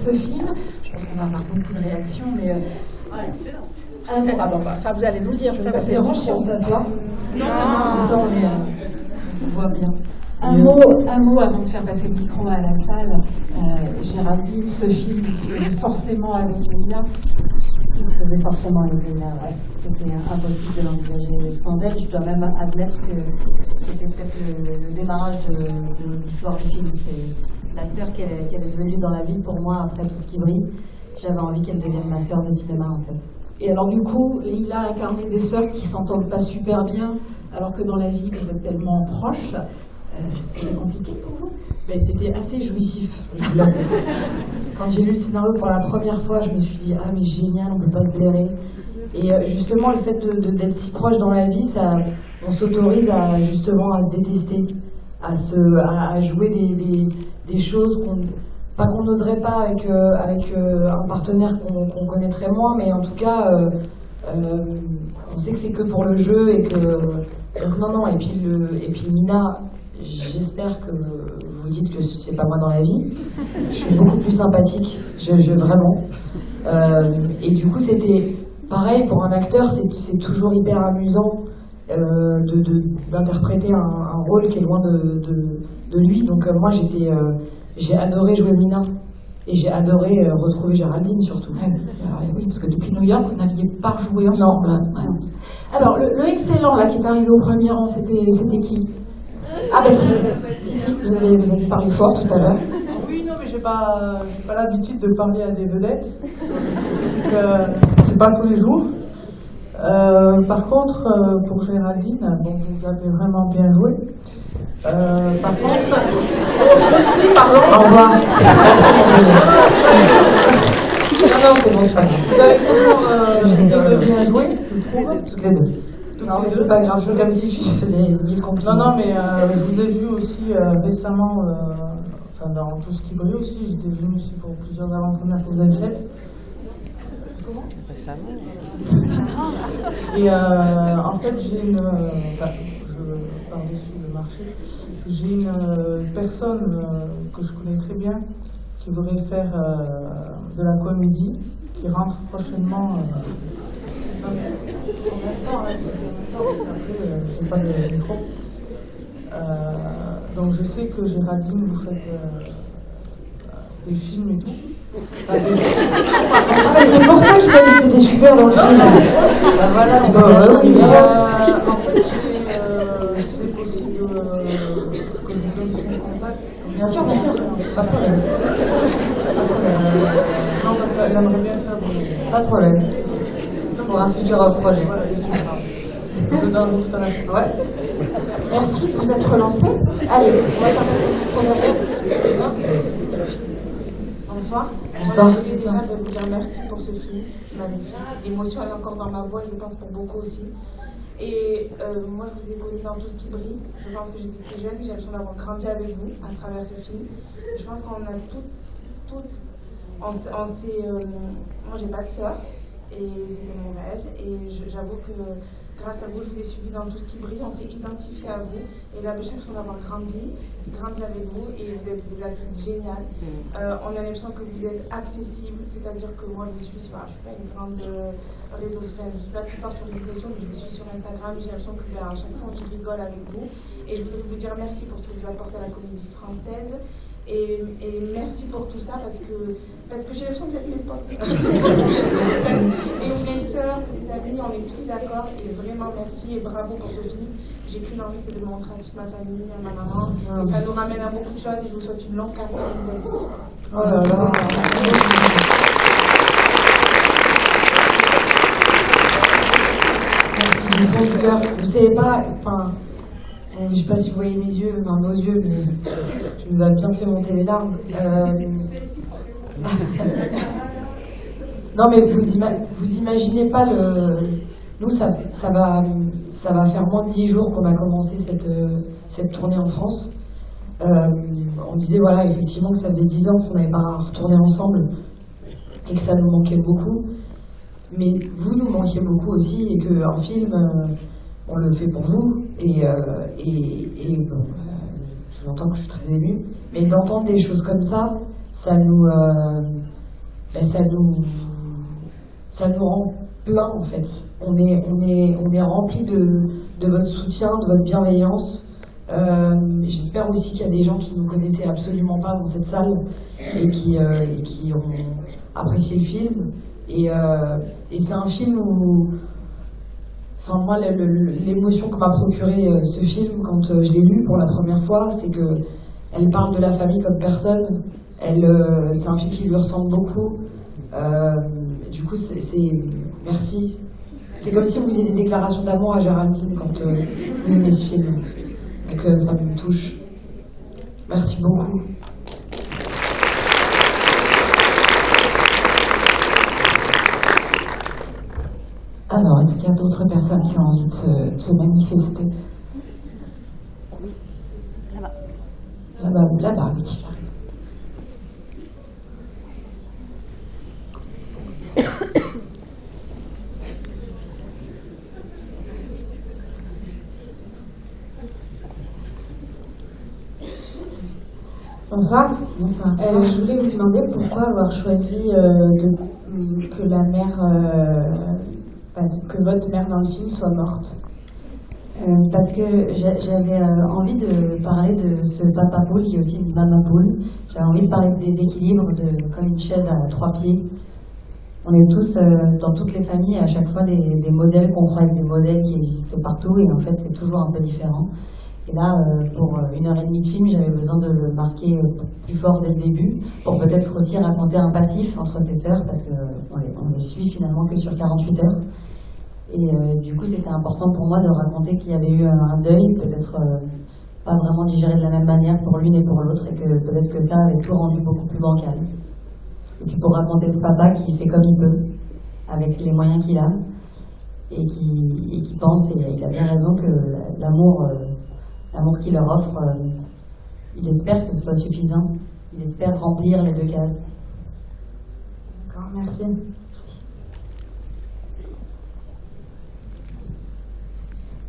ce film. Je pense qu'on va avoir beaucoup de réactions, mais... ça vous allez nous le dire. Ça vous dérange si on s'assoit? Non. Comme ça, on voit bien. Un mot avant de faire passer le micro à la salle. Géraldine, ce film, il se faisait forcément avec Mila. Il se faisait forcément avec Mila, ouais. C'était impossible de l'envisager sans elle. Je dois même admettre que c'était peut-être le démarrage de l'histoire du film. C'est la sœur qu'elle est devenue dans la vie pour moi après Tout ce qui brille. J'avais envie qu'elle devienne ma sœur de cinéma, en fait. Et alors du coup, Lila a incarné des sœurs qui s'entendent pas super bien, alors que dans la vie, vous êtes tellement proches. C'était compliqué pour vous? Ben, c'était assez jouissif. Quand j'ai lu le scénario pour la première fois, je me suis dit, ah mais génial, on peut pas se blairer. Et justement, le fait d'être si proche dans la vie, on s'autorise justement à se détester, à jouer des choses pas qu'on n'oserait pas avec un partenaire qu'on connaîtrait moins, mais en tout cas, on sait que c'est que pour le jeu et que donc non. Et puis Mina, j'espère que vous dites que c'est pas moi dans la vie. Je suis beaucoup plus sympathique, vraiment. Et du coup, c'était pareil pour un acteur, c'est toujours hyper amusant d'interpréter un rôle qui est loin de lui. Donc moi, j'ai adoré jouer Mina. Et j'ai adoré retrouver Géraldine surtout. Oui, parce que depuis New York, vous n'aviez pas joué ensemble. Non. Alors, le excellent là qui est arrivé au premier rang, c'était qui? Ah bah si, vous avez parlé fort tout à l'heure. Oui, non, mais j'ai pas l'habitude de parler à des vedettes. Donc, c'est pas tous les jours. Par contre, pour Géraldine, bon, vous avez vraiment bien joué. Par contre, aussi, pardon. Au revoir. Non, c'est bon, c'est pas grave. Vous avez toujours bien joué, je trouve. Toutes les deux. Non, mais c'est pas grave, c'est comme si je faisais 1000 compliments. Non, mais je vous ai vu aussi récemment, dans Tout ce qui brille aussi, j'étais venue aussi pour plusieurs avant-premières que vous avez faites. Comment? Récemment. Et en fait, j'ai une... je pars dessus le marché. J'ai une personne que je connais très bien qui voudrait faire de la comédie, qui rentre prochainement... j'ai pas de micro. Donc je sais que Géraldine, vous faites des films et tout. C'est pour ça qu'il a dit que t'étais super dans le film. Voilà, En fait, c'est possible que je vous donne son contact. Bien sûr, pas de problème. Non, parce qu'elle aimerait bien faire des... Pas de problème. Pour un futur projet. Voilà, c'est ça. Je donne tout à l'heure. Ouais. Merci de vous être relancé. Allez, on va faire passer le micro derrière, excusez-moi. Bonsoir. Bonsoir. Moi, je déjà de vous dire merci pour ce film magnifique. L'émotion est encore dans ma voix, je pense pour beaucoup aussi. Et moi, je vous ai connu dans Tout ce qui brille. Je pense que j'étais plus jeune, j'ai l'impression d'avoir grandi avec vous à travers ce film. Et je pense qu'on a toutes, moi, j'ai pas de sœur. Et c'était mon rêve. Et j'avoue que grâce à vous, je vous ai suivi dans Tout ce qui brille. On s'est identifié à vous. Et là, j'ai l'impression d'avoir grandi avec vous. Et vous êtes des actrices géniales. On a l'impression que vous êtes accessible. C'est-à-dire que moi, je vous suis sur... Je suis pas une grande réseau social. Je suis pas plus fort sur les réseaux sociaux, mais je vous suis sur Instagram. J'ai l'impression que à chaque fois, je rigole avec vous. Et je voudrais vous dire merci pour ce que vous apportez à la comédie française. Et merci pour tout ça parce que j'ai l'impression que vous êtes mes potes. Et mes soeurs, mes amis, on est tous d'accord. Et vraiment merci et bravo pour ce film. J'ai qu'une envie, c'est de le montrer à toute ma famille, à ma maman. Et ça nous ramène à beaucoup de choses et je vous souhaite une longue carrière et une belle vie. Oh là là. Merci du fond du cœur. Vous savez pas, je sais pas si vous voyez mes yeux, nos yeux, mais tu nous as bien fait monter les larmes. Non, mais vous imaginez pas Nous, ça va faire moins de 10 jours qu'on a commencé cette tournée en France. On disait, voilà, effectivement, que ça faisait 10 ans qu'on n'avait pas retourné ensemble et que ça nous manquait beaucoup. Mais vous nous manquiez beaucoup aussi et qu'un film... on le fait pour vous, et bon, je l'entends que je suis très émue, mais d'entendre des choses comme ça, ça nous rend plein en fait. On est rempli de votre soutien, de votre bienveillance. J'espère aussi qu'il y a des gens qui ne nous connaissaient absolument pas dans cette salle et qui ont apprécié le film. Et c'est un film où, enfin moi, l'émotion que m'a procuré ce film quand je l'ai lu pour la première fois, c'est que elle parle de la famille comme personne. C'est un film qui lui ressemble beaucoup. Du coup, merci. C'est comme si vous faisiez des déclarations d'amour à Géraldine quand vous aimez ce film. Donc ça me touche. Merci beaucoup. Alors, est-ce qu'il y a d'autres personnes qui ont envie de se manifester? Oui, là-bas. Là-bas, oui. Bonsoir. Bonsoir. Je voulais vous demander pourquoi avoir choisi que la mère, que votre mère dans le film soit morte. Parce que j'avais envie de parler de ce papa poule qui est aussi une maman poule. J'avais envie de parler des équilibres, comme une chaise à 3 pieds. On est tous, dans toutes les familles, à chaque fois des modèles qu'on croit être des modèles qui existent partout, et en fait c'est toujours un peu différent. Et là, pour 1h30 de film, j'avais besoin de le marquer plus fort dès le début, pour peut-être aussi raconter un passif entre ses sœurs, parce qu'on les suit finalement que sur 48 heures. Et du coup, c'était important pour moi de raconter qu'il y avait eu un deuil, peut-être pas vraiment digéré de la même manière pour l'une et pour l'autre, et que peut-être que ça avait tout rendu beaucoup plus bancal. Et puis pour raconter ce papa qui fait comme il peut, avec les moyens qu'il a, et qui pense, et il a bien raison, que l'amour qu'il leur offre, il espère que ce soit suffisant. Il espère remplir les 2 cases. D'accord, merci.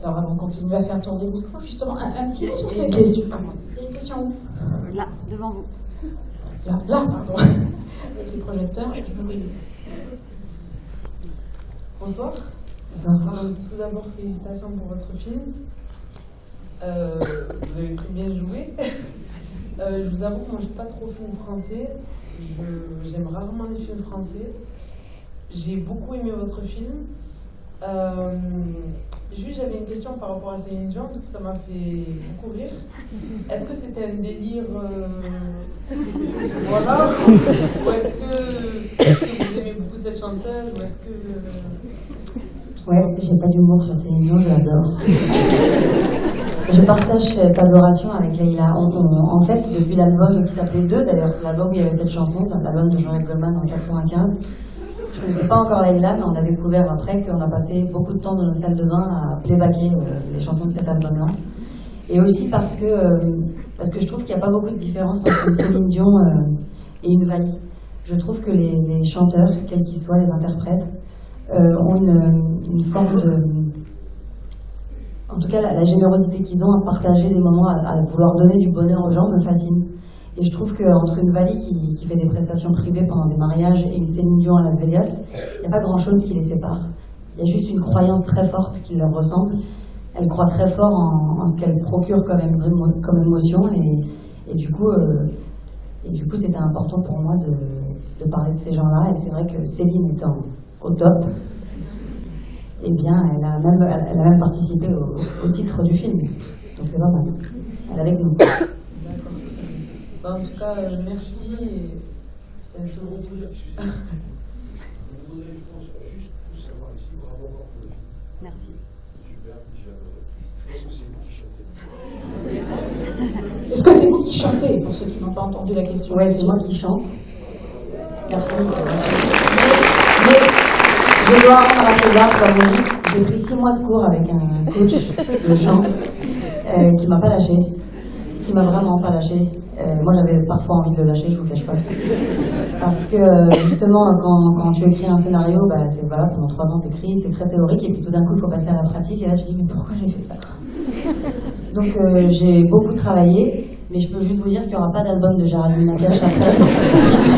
Alors, avant de continuer à faire tourner le micro, justement, un petit mot sur cette question. Il y a une question. Là, devant vous. Là, pardon. Avec le projecteur. Bonsoir. Bonsoir. Tout d'abord, félicitations pour votre film. Vous avez très bien joué. Je vous avoue que moi je ne suis pas trop film français. J'aime rarement les films français. J'ai beaucoup aimé votre film. Juste, j'avais une question par rapport à Céline Dion, parce que ça m'a fait beaucoup rire. Est-ce que c'était un délire voilà, ou est-ce que vous aimez beaucoup cette chanteuse, ou est-ce que... Ouais, j'ai pas d'humour sur Céline Dion, je l'adore. Je partage cette adoration avec Leïla. En fait, depuis l'album qui s'appelait 2, d'ailleurs, l'album où il y avait cette chanson, l'album de Jean-Jacques Goldman en 95, je ne connaissais pas encore Leïla, mais on a découvert après qu'on a passé beaucoup de temps dans nos salles de bain à playbacker les chansons de cet album-là. Et aussi parce que je trouve qu'il n'y a pas beaucoup de différence entre une Céline Dion et une Vali. Je trouve que les chanteurs, quels qu'ils soient, les interprètes, ont une forme de... En tout cas, la générosité qu'ils ont à partager des moments, à vouloir donner du bonheur aux gens me fascine. Et je trouve qu'entre une Vali qui fait des prestations privées pendant des mariages et une Céline Dion à Las Vegas, il n'y a pas grand-chose qui les sépare. Il y a juste une croyance très forte qui leur ressemble. Elle croit très fort en ce qu'elle procure comme émotion. Et du coup, c'était important pour moi de parler de ces gens-là. Et c'est vrai que Céline étant au top, eh bien, elle a même participé au titre du film. Donc c'est pas mal. Elle est avec nous. D'accord. En tout cas, merci. C'était un peu bon. Merci. Est-ce que c'est vous qui chantez, pour ceux qui n'ont pas entendu la question? Ouais, c'est moi qui chante. Merci. Mais je dois rendre la présidente, comme on dit. J'ai pris 6 mois de cours avec un coach de chant qui m'a pas lâché, qui m'a vraiment pas lâché. Moi, j'avais parfois envie de le lâcher, je vous cache pas. Parce que justement, quand tu écris un scénario, c'est voilà, pendant 3 ans t'écris, c'est très théorique, et puis tout d'un coup, il faut passer à la pratique, et là, tu te dis, mais pourquoi j'ai fait ça? Donc, j'ai beaucoup travaillé, Mais je peux juste vous dire qu'il n'y aura pas d'album de Gérald Nakache après la sortie de ce film.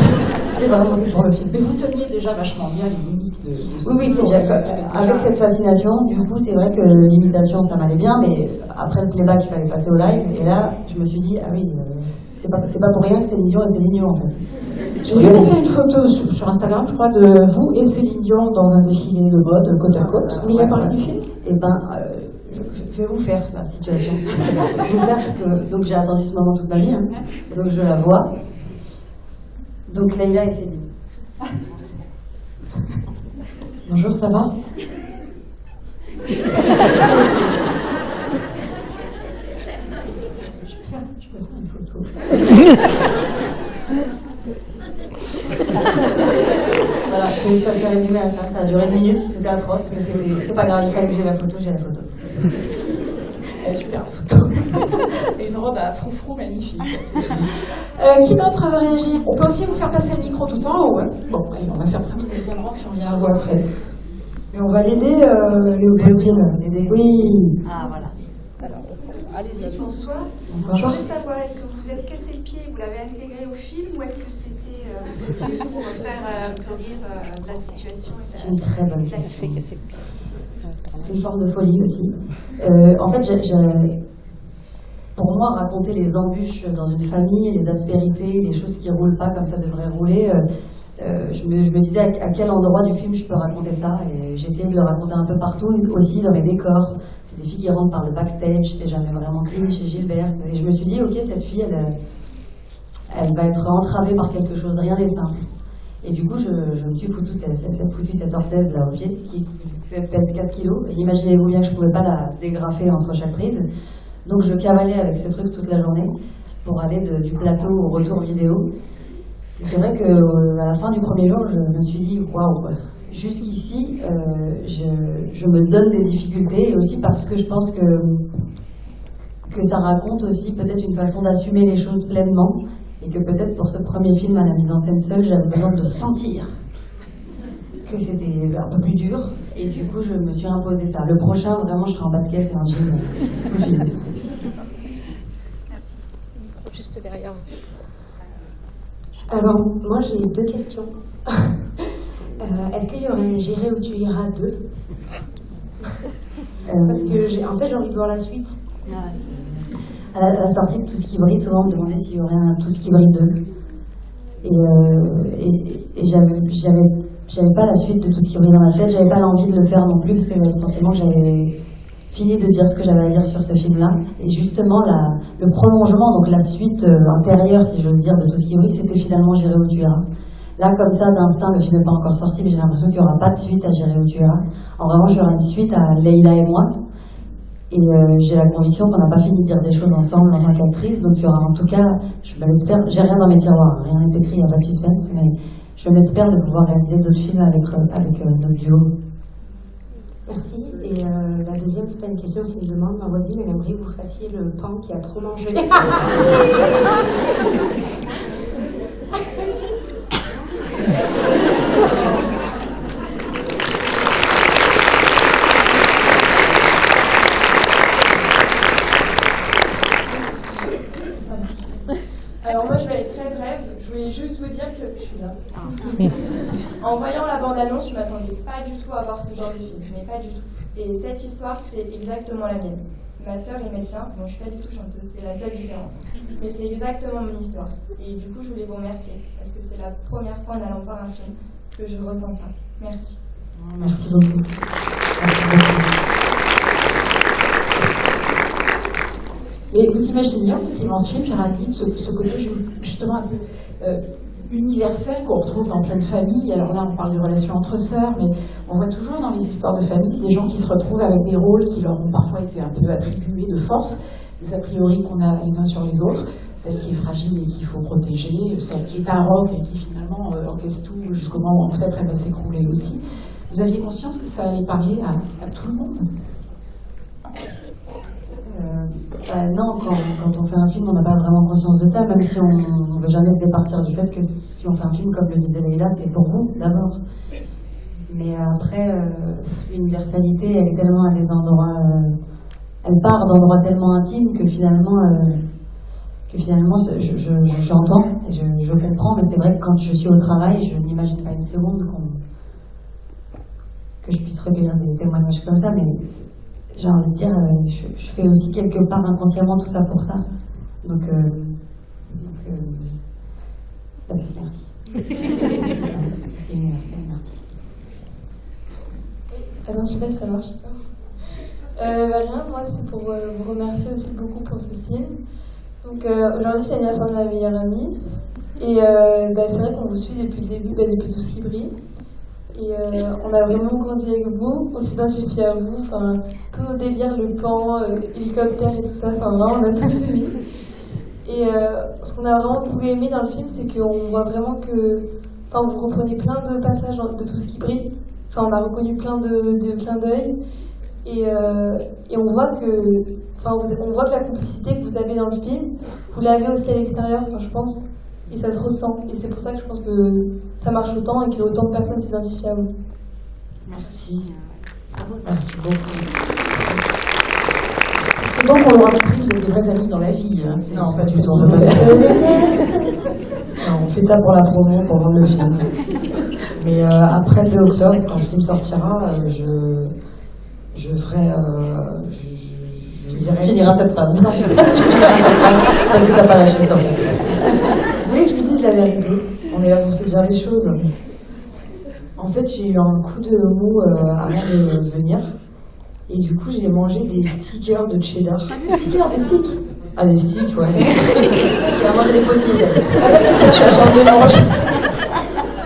C'était vraiment que pour le film. Mais vous teniez déjà vachement bien les limites de Oui, c'est avec cette fascination. Du coup, c'est vrai que l'imitation, ça m'allait bien, mais après le playback, il fallait passer au live. Et là, je me suis dit, ah oui, c'est pas pour rien que Céline Dion et Céline Dion, en fait. J'ai vu passer une photo sur Instagram, je crois, de vous et Céline Dion dans un défilé de mode côte à côte. Vous voulez parler du film? Eh ben, je vais vous faire la situation. Je vais vous faire parce que donc j'ai attendu ce moment toute ma vie, hein. Donc je la vois. Donc Leïla et Céline. Bonjour, ça va? Je peux faire une photo. Voilà, ça s'est résumé à ça. Ça a duré 1 minute, c'était atroce, mais c'est pas grave, il fallait que j'ai la photo, j'ai la photo. Elle est super, la photo. Et une robe à froufrou magnifique. Qui d'autre veut réagir? On peut aussi vous faire passer le micro tout en haut. Hein. Bon, allez, on va faire premier deuxième rang, puis on vient à vous après. Et on va l'aider, Léopoldine. Oui. Ah, voilà. Alors, allez-y. Bonsoir. Bonsoir. Je voulais savoir, est-ce que vous vous êtes cassé le pied, vous l'avez intégré au film, ou est-ce que c'était pour faire rire de la situation? C'est une très bonne question. C'est une forme de folie aussi. En fait, pour moi, raconter les embûches dans une famille, les aspérités, les choses qui ne roulent pas comme ça devrait rouler, je me disais à quel endroit du film je peux raconter ça. Et j'essayais de le raconter un peu partout, aussi dans les décors. C'est des filles qui rentrent par le backstage, c'est jamais vraiment clean chez Gilberte. Et je me suis dit, ok, cette fille, elle va être entravée par quelque chose, rien n'est simple. Et du coup, je me suis foutu cette orthèse là au pied qui pèse 4 kilos. Et imaginez-vous bien que je ne pouvais pas la dégrafer entre chaque prise. Donc je cavalais avec ce truc toute la journée pour aller du plateau au retour vidéo. Et c'est vrai qu'à la fin du premier jour, je me suis dit, waouh, jusqu'ici, je me donne des difficultés. Et aussi parce que je pense que ça raconte aussi peut-être une façon d'assumer les choses pleinement. Et que peut-être pour ce premier film à la mise en scène seule, j'avais besoin de sentir que c'était un peu plus dur. Et du coup, je me suis imposé ça. Le prochain, vraiment, je serai en basket et en gym tout le film. Juste derrière. Alors, moi j'ai 2 questions. Est-ce qu'il y aurait J'irai où tu iras 2? Parce que en fait j'ai envie de voir la suite. À la sortie de Tout ce qui brille, souvent on me demandait s'il y aurait un Tout ce qui brille 2. Et j'avais pas la suite de Tout ce qui brille dans ma tête, j'avais pas l'envie de le faire non plus, parce que j'avais le sentiment que j'avais fini de dire ce que j'avais à dire sur ce film-là. Et justement, le prolongement, donc la suite intérieure, si j'ose dire, de Tout ce qui brille, c'était finalement J'irai où tu iras. Là, comme ça, d'instinct, le film n'est pas encore sorti, mais j'ai l'impression qu'il n'y aura pas de suite à J'irai où tu iras. En revanche, il y aura une suite à Leïla et moi. Et j'ai la conviction qu'on n'a pas fini de dire des choses ensemble en tant qu'actrice, donc il y aura en tout cas, je l'espère, j'ai rien dans mes tiroirs, rien n'est écrit, il n'y a pas de suspense, mais je m'espère de pouvoir réaliser d'autres films avec notre duo. Merci. Et la deuxième, c'est pas une question, c'est une demande. Ma voisine, elle aimerait que vous fassiez le pan qui a trop mangé. Alors moi je vais être très brève, je voulais juste vous dire que je suis là. En voyant la bande-annonce, je m'attendais pas du tout à voir ce genre de film, mais pas du tout. Et cette histoire, c'est exactement la mienne. Ma sœur est médecin, bon je suis pas du tout chanteuse, c'est la seule différence. Mais c'est exactement mon histoire. Et du coup je voulais vous remercier, parce que c'est la première fois en allant voir un film que je ressens ça. Merci. Merci beaucoup. Merci beaucoup. Et vous imaginez en écrivant ce film, Géraldine, ce côté justement un peu universel qu'on retrouve dans plein de familles. Alors là, on parle de relations entre sœurs, mais on voit toujours dans les histoires de famille des gens qui se retrouvent avec des rôles qui leur ont parfois été un peu attribués de force, des a priori qu'on a les uns sur les autres, celle qui est fragile et qu'il faut protéger, celle qui est un roc et qui finalement encaisse tout jusqu'au moment où peut-être elle va s'écrouler aussi. Vous aviez conscience que ça allait parler à tout le monde? Non, quand on fait un film, on n'a pas vraiment conscience de ça, même si on ne veut jamais se départir du fait que si on fait un film, comme le disait Leïla, c'est pour vous d'abord. Mais après, l'universalité, elle est tellement à des endroits, elle part d'endroits tellement intimes que finalement que finalement, j'entends et je comprends, mais c'est vrai que quand je suis au travail, je n'imagine pas une seconde que je puisse recueillir des témoignages comme ça, mais j'ai envie de dire, je fais aussi quelque part inconsciemment tout ça pour ça. Donc merci. C'est universel, merci. Alors, je sais pas si ça marche. Rien, moi c'est pour vous remercier aussi beaucoup pour ce film. Donc aujourd'hui c'est l'anniversaire de ma meilleure amie. Et c'est vrai qu'on vous suit depuis le début, depuis Tout ce qui brille. Et on a vraiment grandi avec vous, on s'identifie à vous, enfin tout le délire, le pan, hélicoptère et tout ça, enfin vraiment on a tout suivi. Et ce qu'on a vraiment beaucoup aimé dans le film, c'est qu'on voit vraiment que, enfin vous reprenez plein de passages de Tout ce qui brille. Enfin, on a reconnu plein de clins d'œil et on voit que, on voit que la complicité que vous avez dans le film, vous l'avez aussi à l'extérieur, je pense, et ça se ressent. Et c'est pour ça que je pense que ça marche autant et que autant de personnes s'identifient à vous. Merci. Merci beaucoup. Parce que donc, on l'aura compris, vous êtes de vrais amis dans la vie. Hein. Non, pas du tout. On fait ça pour la promo, pour vendre le film. Mais après le 2 octobre, quand le film sortira, je ferai. Je dirais. Tu finiras cette phrase. Non, tu finiras cette phrase parce que t'as pas lâché le temps. Vous voulez que je vous dise la vérité? On est là pour se dire les choses. En fait, j'ai eu un coup de mou avant de venir. Et du coup, j'ai mangé des stickers de cheddar. Des stickers, des sticks? Ah, des sticks, ouais. J'ai mangé des post-it.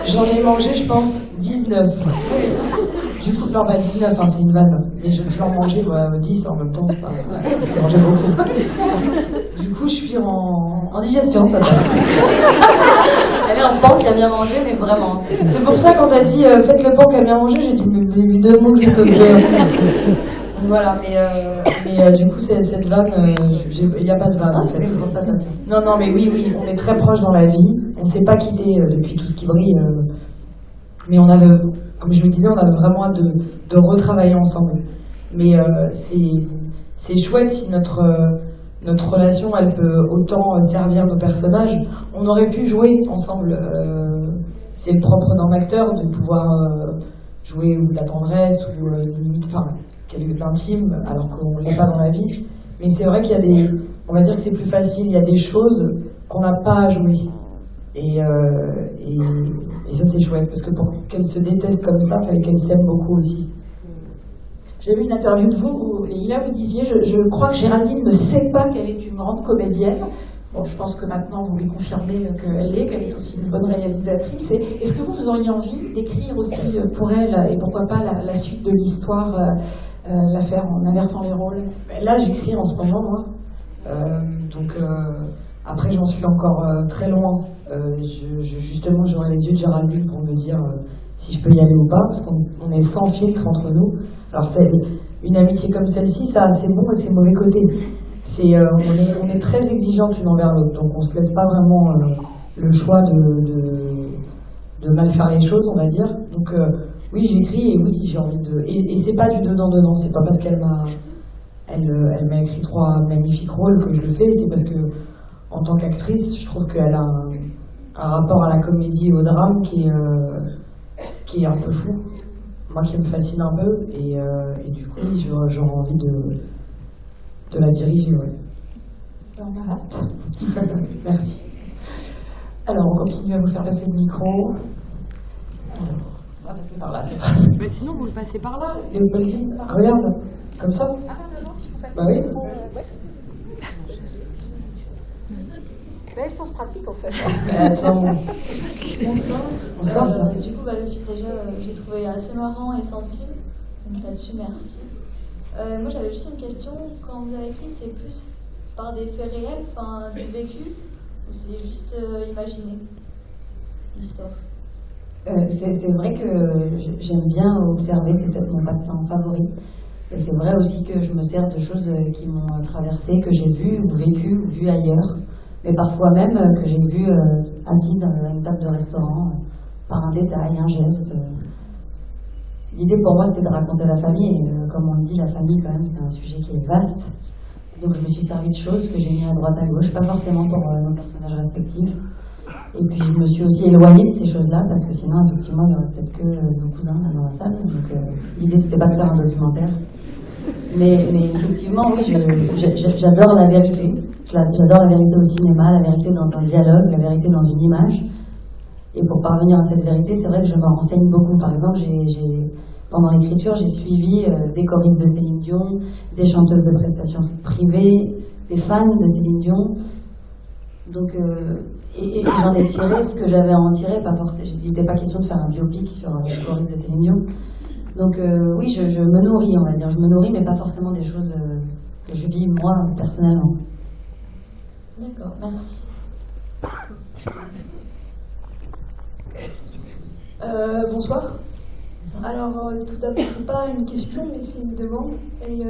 J'en ai mangé, je pense, 19. Du coup, non, pas 19, hein, c'est une vanne. Mais je vais en manger 10 en même temps. J'ai mangé beaucoup. Du coup, je suis en digestion, ça va. Elle est en pan qui a bien mangé, mais vraiment. C'est pour ça, quand t'as dit faites le pan qui a bien mangé, j'ai dit les 2 mots que je peux bien. Voilà, mais du coup, cette vanne, il n'y a pas de vanne. C'est une constatation. Non, mais oui, on est très proches dans la vie. On ne s'est pas quitté depuis Tout ce qui brille. Mais on avait, comme je le disais, on avait vraiment hâte de retravailler ensemble. Mais c'est chouette si notre relation, elle peut autant servir nos personnages. On aurait pu jouer ensemble. C'est le propre d'un acteur de pouvoir jouer ou de la tendresse ou limite, de l'intime, alors qu'on ne l'est pas dans la vie. Mais c'est vrai qu'il y a on va dire que c'est plus facile, il y a des choses qu'on n'a pas à jouer. Et ça c'est chouette, parce que pour qu'elle se déteste comme ça, il fallait qu'elle s'aime beaucoup aussi. J'ai lu une interview de vous, et là vous disiez, je crois que Géraldine ne sait pas qu'elle est une grande comédienne. Bon, je pense que maintenant vous lui confirmez qu'elle est aussi une bonne réalisatrice. Est-ce que vous auriez envie d'écrire aussi pour elle, et pourquoi pas la suite de l'histoire, la faire en inversant les rôles? Là j'écris en ce moment, moi. Après j'en suis encore très loin. Justement, j'aurai les yeux de Géraldine pour me dire si je peux y aller ou pas, parce qu'on est sans filtre entre nous. Alors une amitié comme celle-ci, ça a ses bons et ses mauvais côtés. On est très exigeantes l'une envers l'autre, donc on se laisse pas vraiment le choix de mal faire les choses, on va dire. Donc oui, j'écris et oui, j'ai envie de. Et c'est pas du dedans, c'est pas parce qu'elle m'a écrit 3 magnifiques rôles que je le fais, c'est parce que en tant qu'actrice, je trouve qu'elle a un rapport à la comédie et au drame qui est un peu fou. Moi qui me fascine un peu, et du coup, oui, j'aurais envie de la diriger, ouais. On a hâte. Merci. Alors, on continue à vous faire passer le micro. Alors, on va passer par là, c'est ça. Mais sinon, vous le passez par là. Léopoldine, regarde, comme ça. Bah oui. C'est le sens pratique en fait. Attends. Bonsoir. Du coup, le film déjà, j'ai trouvé assez marrant et sensible. Donc là-dessus, merci. Moi, j'avais juste une question. Quand vous avez écrit, c'est plus par des faits réels, enfin du vécu, ou c'est juste imaginé l'histoire? C'est vrai que j'aime bien observer, c'est peut-être mon passe-temps favori. Et c'est vrai aussi que je me sers de choses qui m'ont traversé, que j'ai vues ou vécues ou vues ailleurs. Mais parfois même que j'ai vu assise à une table de restaurant, par un détail, un geste. L'idée pour moi c'était de raconter la famille, et comme on le dit, la famille quand même c'est un sujet qui est vaste. Donc je me suis servi de choses que j'ai mis à droite à gauche, pas forcément pour nos personnages respectifs. Et puis je me suis aussi éloignée de ces choses-là, parce que sinon, effectivement, il y aurait peut-être que nos cousins là dans la salle. Donc l'idée, c'était pas de faire un documentaire. Mais effectivement, oui, j'adore la vérité. J'adore la vérité au cinéma, la vérité dans un dialogue, la vérité dans une image. Et pour parvenir à cette vérité, c'est vrai que je me renseigne beaucoup. Par exemple, pendant l'écriture, j'ai suivi des choristes de Céline Dion, des chanteuses de prestations privées, des fans de Céline Dion. Donc, et j'en ai tiré ce que j'avais à en tirer. Pas forcément, il n'était pas question de faire un biopic sur les choristes de Céline Dion. Donc oui, je me nourris, on va dire. Je me nourris, mais pas forcément des choses que je vis moi, personnellement. D'accord, merci. Bonsoir. Alors, tout d'abord, c'est pas une question, mais c'est une demande. Et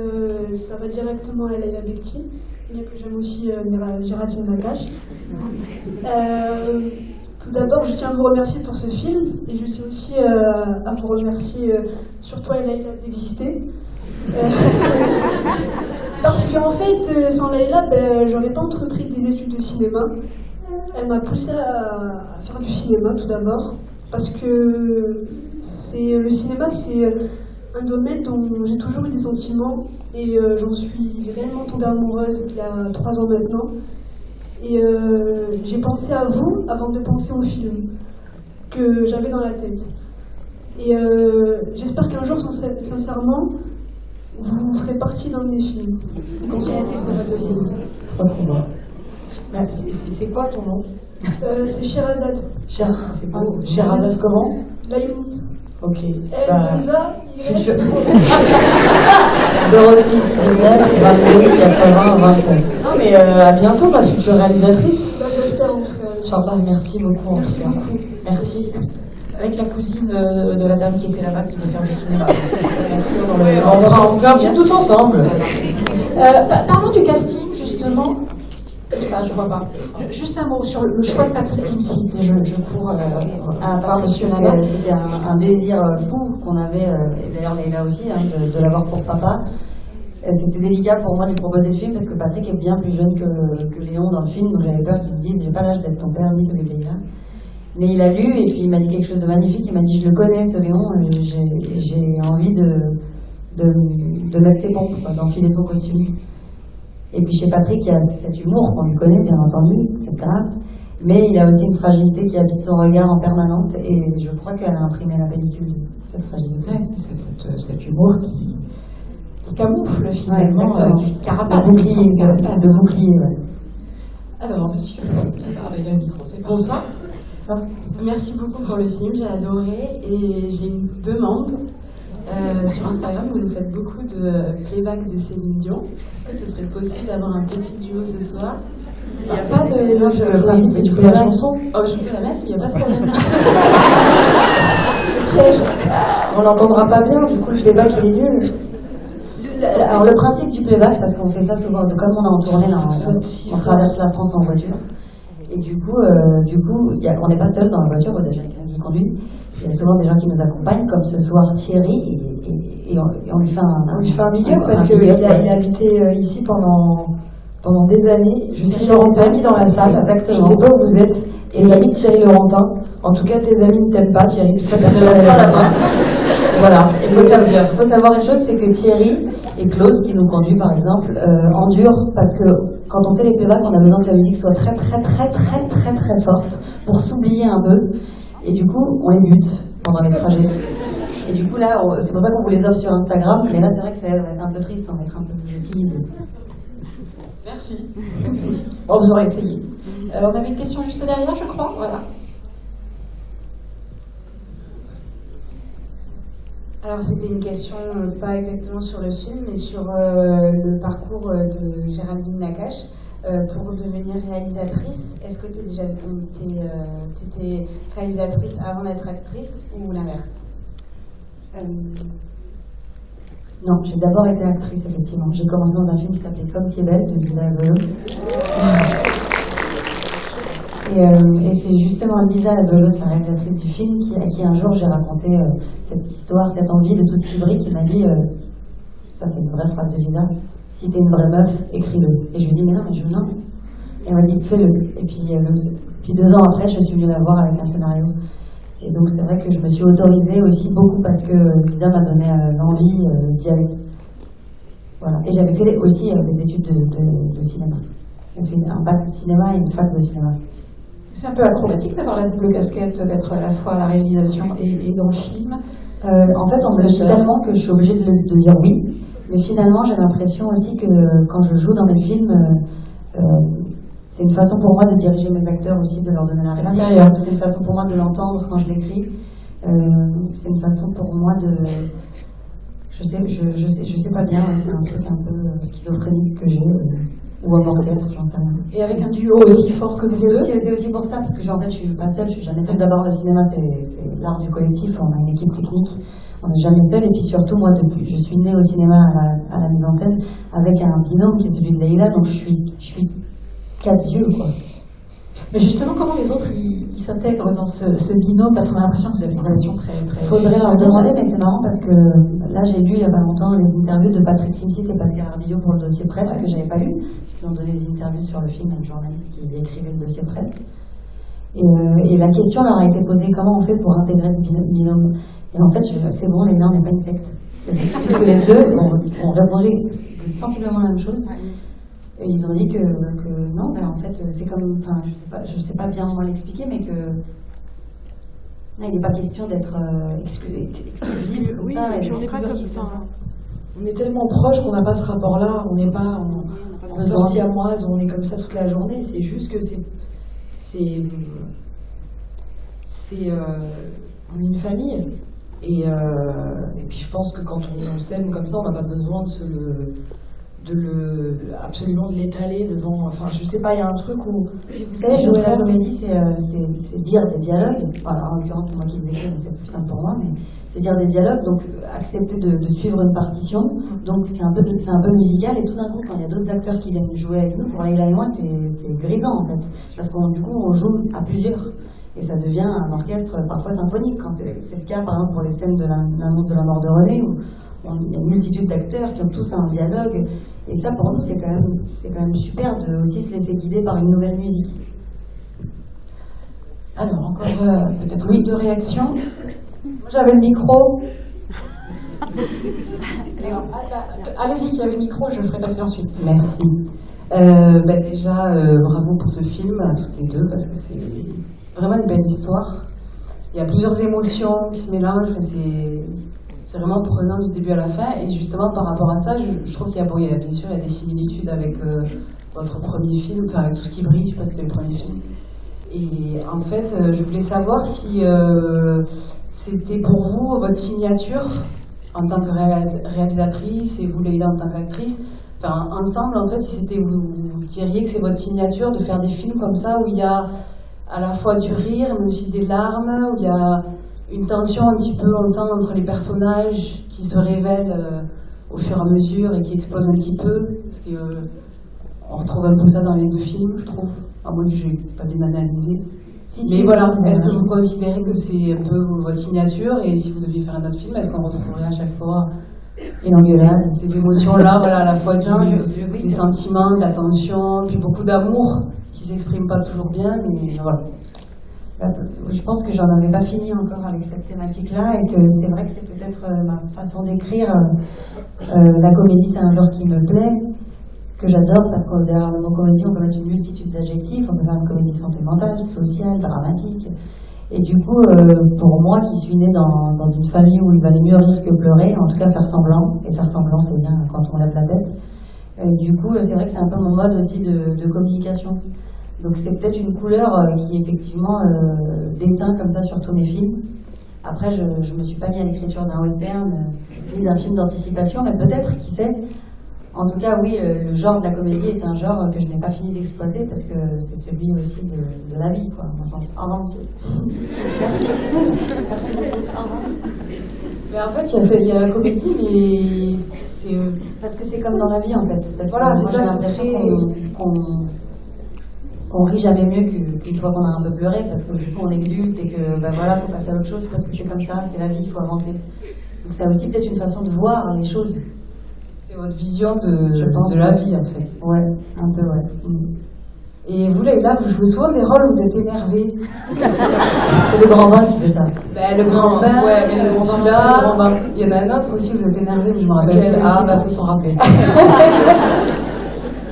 ça va directement à Leïla Bekti, bien que j'aime aussi Géraldine Nakache. Tout d'abord, je tiens à vous remercier pour ce film. Et je tiens aussi à vous remercier, sur toi, Leïla, d'exister. Parce qu'en fait, sans Leïla, j'aurais pas entrepris des études de cinéma. Elle m'a poussé à faire du cinéma, tout d'abord. Parce que le cinéma, c'est un domaine dont j'ai toujours eu des sentiments et j'en suis réellement tombée amoureuse il y a 3 ans maintenant. Et j'ai pensé à vous avant de penser au film que j'avais dans la tête. Et j'espère qu'un jour, sincèrement, vous ferez partie d'un de mes films. Trop bien. C'est quoi ton nom? C'est Sherazade. C'est beau. Sherazade comment? Layoumi. Ok. Elisa, futur. 06, 19, 22, 80, 20. Non mais à bientôt ma future réalisatrice. J'espère en tout cas. Inch'Allah, merci beaucoup. Merci beaucoup. Merci. Avec la cousine de la dame qui était là-bas qui veut faire du cinéma aussi. On fait un film tous ensemble. Parlons du casting justement. Ça, je vois pas. Juste un mot sur le choix de Patrick Timsit. Je cours à monsieur Naga. C'était un désir fou qu'on avait, et d'ailleurs Leïla aussi, de l'avoir pour papa. C'était délicat pour moi de lui proposer le film parce que Patrick est bien plus jeune que Léon dans le film, donc j'avais peur qu'il me dise j'ai pas l'âge d'être ton père ni celui de Leïla. Mais il a lu et puis il m'a dit quelque chose de magnifique. Il m'a dit je le connais ce Léon, j'ai envie de mettre ses pompes, d'enfiler son costume. Et puis chez Patrick, il y a cet humour qu'on lui connaît, bien entendu, cette grâce, mais il a aussi une fragilité qui habite son regard en permanence, et je crois qu'elle a imprimé la pellicule, cette fragilité. Ouais, c'est cet humour qui camoufle finalement, qui carapace. De bouclier, ouais. Alors, monsieur, avec un micro, c'est bonsoir. Merci beaucoup pour le film, j'ai adoré, et j'ai une demande. Sur Instagram, vous nous faites beaucoup de playback de Céline Dion. Est-ce que ce serait possible d'avoir un petit duo ce soir? Il n'y a pas de le principe, c'est du coup la chanson. Oh, je peux la mettre, il n'y a pas de problème. Piège. On l'entendra pas bien, du coup le playback il est nul. Alors le principe du playback, parce qu'on fait ça souvent, comme on est en tournée là, on traverse la France en voiture. Et du coup on n'est pas seul dans la voiture, déjà quelqu'un qui conduit. Il y a souvent des gens qui nous accompagnent, comme ce soir Thierry, et on lui fait un big up parce qu'il a habité ici pendant des années. Je sais qu'il a ses amis dans la salle, exactement. Je ne sais pas où vous êtes, et il habite Thierry Laurentin. En tout cas, tes amis ne t'aiment pas, Thierry, puisque ça ne t'aime pas là-bas. Voilà. Et il faut savoir une chose, c'est que Thierry et Claude, qui nous conduit par exemple, endurent parce que quand on fait les playbacks, on a besoin que la musique soit très très très très très très forte pour s'oublier un peu. Et du coup, on les bute pendant les trajets. Et du coup, là, c'est pour ça qu'on vous les offre sur Instagram. Mais là, c'est vrai que ça va être un peu triste, on va être un peu timide. Merci. Bon, vous aurez essayé. On avait une question juste derrière, je crois. Voilà. Alors, c'était une question pas exactement sur le film, mais sur le parcours de Géraldine Nakache. Pour devenir réalisatrice, est-ce que tu étais réalisatrice avant d'être actrice ou l'inverse? Non, j'ai d'abord été actrice, effectivement. J'ai commencé dans un film qui s'appelait Comme tu es belle, de Lisa Azolos. Et c'est justement Lisa Azolos, la réalisatrice du film, à qui un jour j'ai raconté cette histoire, cette envie de tout ce qui brille, qui m'a dit ça c'est une vraie phrase de Lisa. si t'es une vraie meuf, écris-le. Et je lui dis, mais non, non. Et elle m'a dit, fais-le. Et puis 2 ans après, je suis venue la voir avec un scénario. Et donc c'est vrai que je me suis autorisée aussi beaucoup parce que Lisa m'a donné l'envie d'y aller. Voilà. Et j'avais fait aussi des études de cinéma. J'ai fait un bac de cinéma et une fac de cinéma. C'est un peu acrobatique d'avoir la double casquette, d'être à la fois à la réalisation et dans le film. En fait, on me dit tellement que je suis obligée de dire oui. Mais finalement, j'ai l'impression aussi que quand je joue dans mes films, c'est une façon pour moi de diriger mes acteurs aussi, de leur donner la réplique. C'est une façon pour moi de l'entendre quand je l'écris. C'est une façon pour moi de... Je sais pas bien, c'est un truc un peu schizophrénique que j'ai, ou un orchestre, j'en sais rien. Et avec un duo aussi fort que vous deux. C'est aussi pour ça, parce que en fait, je suis pas seule, je suis jamais seule. D'abord, le cinéma, c'est l'art du collectif, on a une équipe technique, on n'est jamais seul. Et puis surtout, moi, je suis née au cinéma à la mise en scène avec un binôme qui est celui de Leïla, donc je suis 4 yeux, quoi. Mais justement, comment les autres ils s'intègrent dans ce binôme? Parce qu'on a l'impression que vous avez une relation très... Faudrait leur demander, mais c'est marrant parce que là, j'ai lu il y a pas longtemps les interviews de Patrick Timsit et Pascal Arbillot pour le dossier presse, que j'avais pas lu, puisqu'ils ont donné des interviews sur le film à une journaliste qui écrivait le dossier presse. Et la question leur a été posée, comment on fait pour intégrer ce binôme? Et en fait, c'est bon, Leïla, on n'est pas une secte. Puisque les deux ont répondu sensiblement la même chose. Et ils ont dit que non, mais en fait, c'est comme, enfin, je sais pas bien comment l'expliquer, mais que là, il n'est pas question d'être exclusive comme ça. Et on n'est pas comme ça. On est tellement proches qu'on n'a pas ce rapport-là. On n'est pas en sœurs siamoises, on est comme ça toute la journée. C'est juste que on est une famille. Et puis je pense que quand on s'aime comme ça, on n'a pas besoin absolument de l'étaler devant, enfin je sais pas, il y a un truc où, vous savez, jouer la comédie c'est dire des dialogues, enfin, en l'occurrence c'est moi qui les écris donc c'est plus simple pour moi, mais c'est dire des dialogues, donc accepter de suivre une partition, donc c'est un peu musical, et tout d'un coup quand il y a d'autres acteurs qui viennent jouer avec nous, pour Leïla et moi c'est grisant en fait, parce que du coup on joue à plusieurs et ça devient un orchestre parfois symphonique, quand c'est le cas par exemple pour les scènes de l'annonce de la mort de René, où il y a une multitude d'acteurs qui ont tous un dialogue, et ça pour nous c'est quand même super de aussi se laisser guider par une nouvelle musique. Alors encore peut-être oui, 2 réactions. Moi j'avais le micro. Allez-y, qui avait le micro, je le ferai passer ensuite. Merci. Déjà bravo pour ce film à toutes les deux parce que c'est vraiment une belle histoire. Il y a plusieurs émotions qui se mélangent, c'est vraiment prenant du début à la fin, et justement par rapport à ça, je trouve qu'il y a bien sûr il y a des similitudes avec votre premier film, enfin avec Tout ce qui brille, je sais pas si c'était le premier film. Et en fait, je voulais savoir si c'était pour vous votre signature en tant que réalisatrice et vous Leïla en tant qu'actrice, enfin ensemble en fait, si c'était vous diriez que c'est votre signature de faire des films comme ça où il y a à la fois du rire mais aussi des larmes, où il y a une tension un petit peu ensemble entre les personnages qui se révèlent au fur et à mesure et qui explosent un petit peu, parce qu'on retrouve un peu ça dans les 2 films, je trouve, à moins que je n'ai pas bien analysé. Mais voilà, est-ce que vous considérez que c'est un peu votre signature, et si vous deviez faire un autre film, est-ce qu'on retrouverait à chaque fois ces émotions-là, voilà, à la fois des sentiments, de la tension, puis beaucoup d'amour qui ne s'exprime pas toujours bien, mais voilà. Je pense que j'en avais pas fini encore avec cette thématique-là, et que c'est vrai que c'est peut-être ma façon d'écrire. La comédie, c'est un genre qui me plaît, que j'adore, parce que derrière nos comédies, on peut mettre une multitude d'adjectifs. On peut faire une comédie sentimentale, sociale, dramatique. Et du coup, pour moi, qui suis née dans une famille où il valait mieux rire que pleurer, en tout cas faire semblant, et faire semblant, c'est bien quand on lève la tête. Du coup, c'est vrai que c'est un peu mon mode aussi de communication. Donc c'est peut-être une couleur qui effectivement déteint comme ça sur tous mes films. Après, je ne me suis pas mis à l'écriture d'un western ni d'un film d'anticipation, mais peut-être, qui sait. En tout cas, oui, le genre de la comédie est un genre que je n'ai pas fini d'exploiter parce que c'est celui aussi de la vie, quoi, dans le sens. Au revoir, monsieur. Merci. Merci beaucoup. Mais en fait, il y a la comédie, mais c'est... Parce que c'est comme dans la vie, en fait. Parce voilà, que c'est moi, ça, j'ai l'impression qu'on rit jamais mieux qu'une fois qu'on a un peu pleuré, parce que du coup on exulte et que ben voilà, faut passer à autre chose parce que c'est comme ça, c'est la vie, il faut avancer. Donc c'est aussi peut-être une façon de voir les choses. C'est votre vision de la vie, en fait. Ouais, un peu, ouais. Et vous, là, vous jouez souvent des rôles où vous êtes énervé. C'est le grand bain qui fait ça. Ben, le grand bain, ouais, mais le grand bain. Il y en a un autre aussi où vous êtes énervé, mais je me rappelle. Ah, bah, faut s'en rappeler.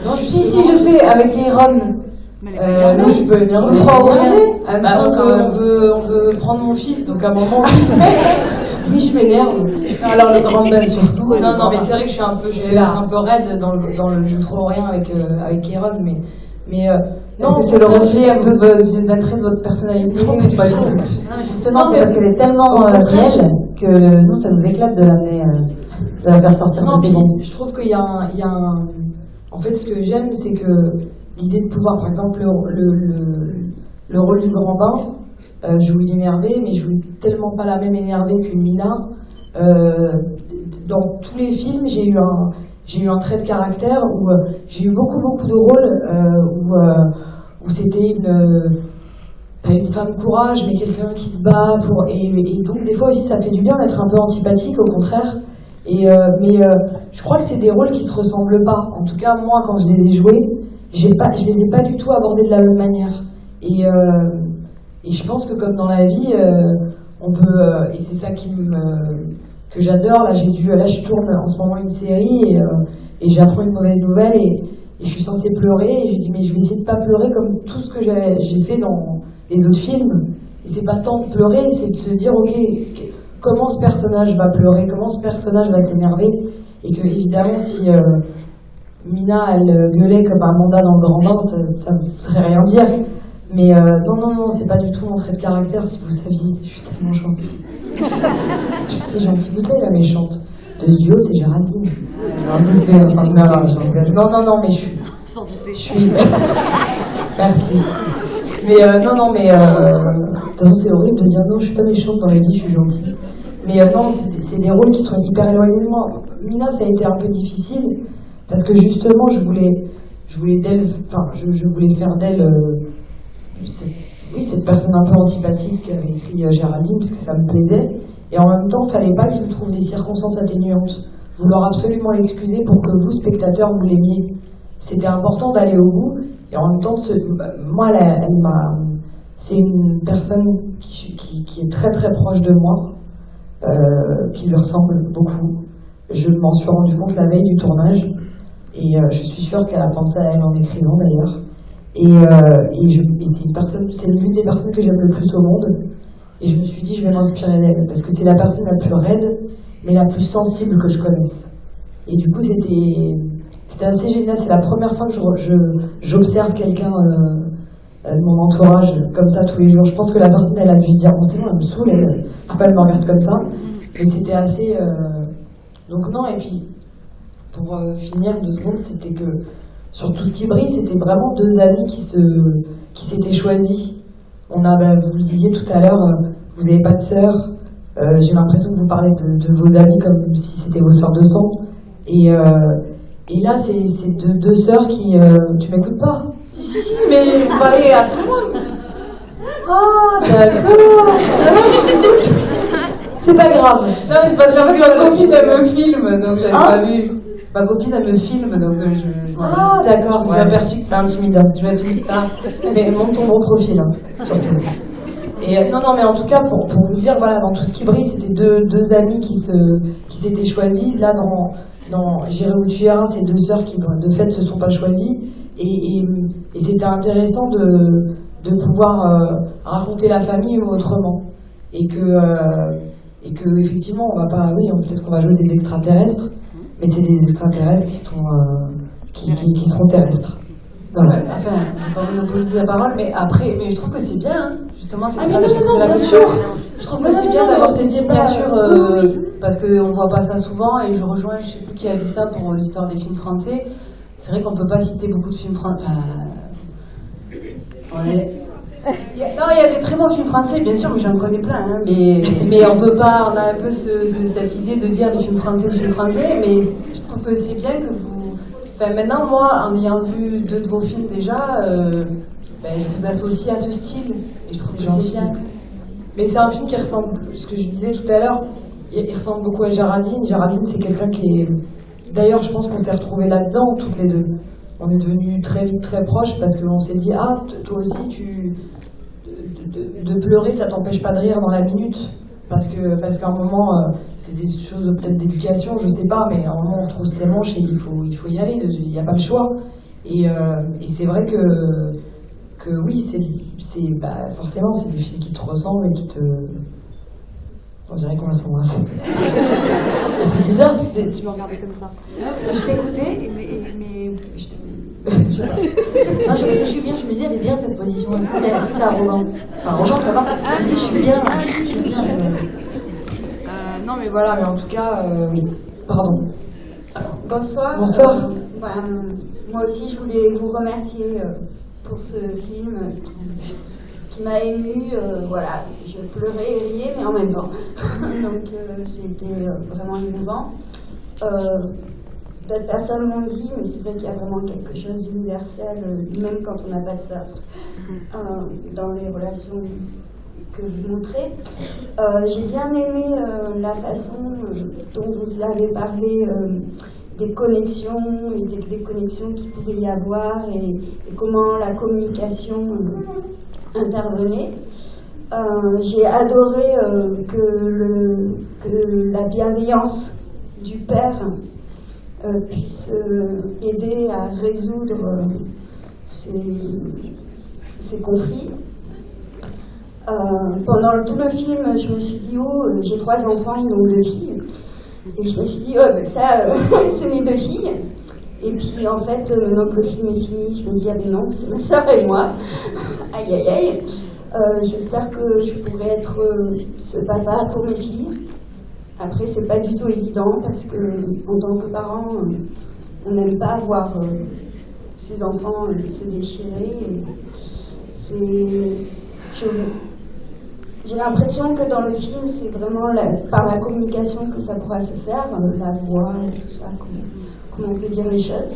Non, si, je sais, avec Aaron. Nous, je peux énerver. On peut prendre mon fils, donc à un moment, oui, je m'énerve. Alors, le grand bain surtout. Non, mais c'est vrai que je suis un peu raide dans le trop-rien avec Aaron, mais est-ce que c'est le reflet un peu d'un trait de votre personnalité ou pas du tout? Non, justement, c'est parce qu'elle est tellement réelle que nous, ça nous éclate de l'amener, de la faire sortir de ses gonds. Je trouve qu'il y a un... En fait, ce que j'aime, c'est que l'idée de pouvoir, par exemple, le rôle du grand bain, je joue l'énervé, mais je joue tellement pas la même énervée qu'une Mina. Dans tous les films, j'ai eu un trait de caractère où j'ai eu beaucoup de rôles où c'était une femme courage, mais quelqu'un qui se bat pour... Et donc, des fois aussi, ça fait du bien d'être un peu antipathique, au contraire. Mais je crois que c'est des rôles qui se ressemblent pas. En tout cas, moi, quand je les ai joués, je les ai pas du tout abordés de la même manière. Et je pense que comme dans la vie, on peut... et c'est ça que j'adore. Là, je tourne en ce moment une série et j'apprends une mauvaise nouvelle et je suis censée pleurer. Et je dis, mais je vais essayer de pas pleurer comme tout ce que j'ai fait dans les autres films. Et c'est pas tant de pleurer, c'est de se dire, ok, comment ce personnage va pleurer, comment ce personnage va s'énerver, et que évidemment si Mina elle gueulait comme un mandat dans le grand bain, ça ne voudrait rien dire. Mais non, c'est pas du tout mon trait de caractère, si vous saviez, je suis tellement gentille. Je suis si gentille, vous savez la méchante de ce duo, c'est Géraldine. J'en doutais, non, mais je suis... Merci. Mais de toute façon c'est horrible de dire non, je suis pas méchante dans la vie, je suis gentille. Mais non, c'est des rôles qui sont hyper éloignés de moi. Mina, ça a été un peu difficile parce que justement, je voulais faire d'elle, cette personne un peu antipathique qu'avait écrit Géraldine, parce que ça me plaisait. Et en même temps, il fallait pas que je trouve des circonstances atténuantes. Vouloir absolument l'excuser pour que vous, spectateurs, vous l'aimiez. C'était important d'aller au bout. Et en même temps, moi, c'est une personne qui est très très proche de moi, qui lui ressemble beaucoup. Je m'en suis rendu compte la veille du tournage, et je suis sûre qu'elle a pensé à elle en écrivant d'ailleurs. Et c'est l'une des personnes que j'aime le plus au monde. Et je me suis dit, je vais m'inspirer d'elle, parce que c'est la personne la plus raide, mais la plus sensible que je connaisse. Et du coup, c'était assez génial. C'est la première fois que j'observe quelqu'un de mon entourage comme ça tous les jours. Je pense que la personne, elle a dû se dire, bon, c'est bon, elle me saoule, pourquoi elle me regarde comme ça? Mais c'était assez... Donc non, et puis, pour finir 2 secondes, c'était que sur Tout ce qui brille, c'était vraiment 2 amis qui s'étaient choisis. Vous le disiez tout à l'heure, vous n'avez pas de sœurs. J'ai l'impression que vous parlez de vos amis comme si c'était vos sœurs de sang. Et là, c'est 2 sœurs qui... tu m'écoutes pas? Si, mais vous parlez à tout le monde. Ah, d'accord. Non, mais je t'écoute. C'est pas grave. Non, mais c'est parce qu'en fait, ma copine, elle me filme, donc j'avais pas vu. Ma copine, elle me filme, donc Ah, d'accord. J'ai aperçu que c'est intimidant. Je vais être une star. Mais monte ton gros profil, hein, surtout. Et non, mais en tout cas, pour vous dire, voilà, dans Tout ce qui brille, c'était deux amis qui s'étaient choisis. Là, dans J'irai où tu iras, c'est 2 sœurs qui, de fait, se sont pas choisies. Et c'était intéressant de pouvoir raconter la famille autrement. Et que effectivement, on va pas, oui, peut-être qu'on va jouer des extraterrestres, mais c'est des extraterrestres qui seront terrestres. Voilà. Enfin, je vais pas monopoliser la parole, mais je trouve que c'est bien, hein. Justement, c'est la notion. Je trouve que c'est bien d'avoir cette signature, parce qu'on voit pas ça souvent, et je rejoins, je sais plus qui a dit ça pour l'histoire des films français. C'est vrai qu'on peut pas citer beaucoup de films français. Il y a des très bons films français, bien sûr, mais j'en connais plein. Hein, mais on peut pas, on a un peu cette idée de dire des films français, mais je trouve que c'est bien que vous... Enfin, maintenant, moi, en ayant vu 2 de vos films déjà, je vous associe à ce style, et je trouve que c'est bien. Mais c'est un film qui ressemble, ce que je disais tout à l'heure, il ressemble beaucoup à Géraldine. Géraldine, c'est quelqu'un qui d'ailleurs, je pense qu'on s'est retrouvés là-dedans, toutes les deux. On est devenus très vite très proches parce qu'on s'est dit, ah, toi aussi, de pleurer, ça t'empêche pas de rire dans la minute. Parce qu'à un moment, c'est des choses peut-être d'éducation, je sais pas, mais à un moment, on retrouve ses manches et il faut y aller, il n'y a pas le choix. Et c'est vrai que oui, forcément, c'est des films qui te ressemblent et qui te... On dirait qu'on va s'embrasser. C'est bizarre, tu me regardais comme ça. Je t'écoutais, mais non, je suis bien, je me dis, elle est bien cette position. Est-ce que c'est arrogant? Enfin, arrogant, ça va. Je suis bien. Non, mais voilà, mais en tout cas, oui. Pardon. Bonsoir. Bonsoir. Moi aussi, je voulais vous remercier pour ce film qui m'a émue. Voilà, je pleurais et riais, mais en même temps. Donc, c'était vraiment émouvant. D'autres personnes l'ont dit, mais c'est vrai qu'il y a vraiment quelque chose d'universel, même quand on n'a pas de sœur, dans les relations que vous montrez. J'ai bien aimé la façon dont vous avez parlé des connexions et des déconnexions qu'il pouvait y avoir et comment la communication intervenait. J'ai adoré que la bienveillance du père puisse aider à résoudre ces conflits. Pendant tout le film, je me suis dit, j'ai 3 enfants, ils ont 2 filles. Et je me suis dit, ça, c'est mes 2 filles. Et puis, en fait, maintenant que le film est fini, je me dis, ah mais non, c'est ma soeur et moi. Aïe, aïe, aïe. J'espère que je pourrai être ce papa pour mes filles. Après, c'est pas du tout évident parce que, en tant que parent, on n'aime pas voir ses enfants se déchirer. J'ai l'impression que dans le film, c'est vraiment par la communication que ça pourra se faire, la voix, tout ça, comment on peut dire les choses.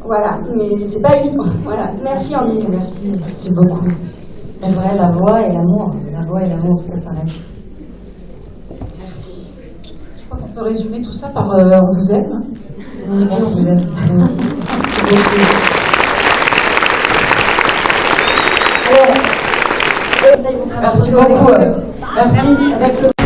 Voilà, mais c'est pas évident. Voilà, merci Andy. Merci beaucoup. C'est vrai, la voix et l'amour. La voix et l'amour, ça s'arrête. Merci. Je crois qu'on peut résumer tout ça par on vous aime. Merci, on vous aime. Merci beaucoup. Merci beaucoup. Merci. Avec le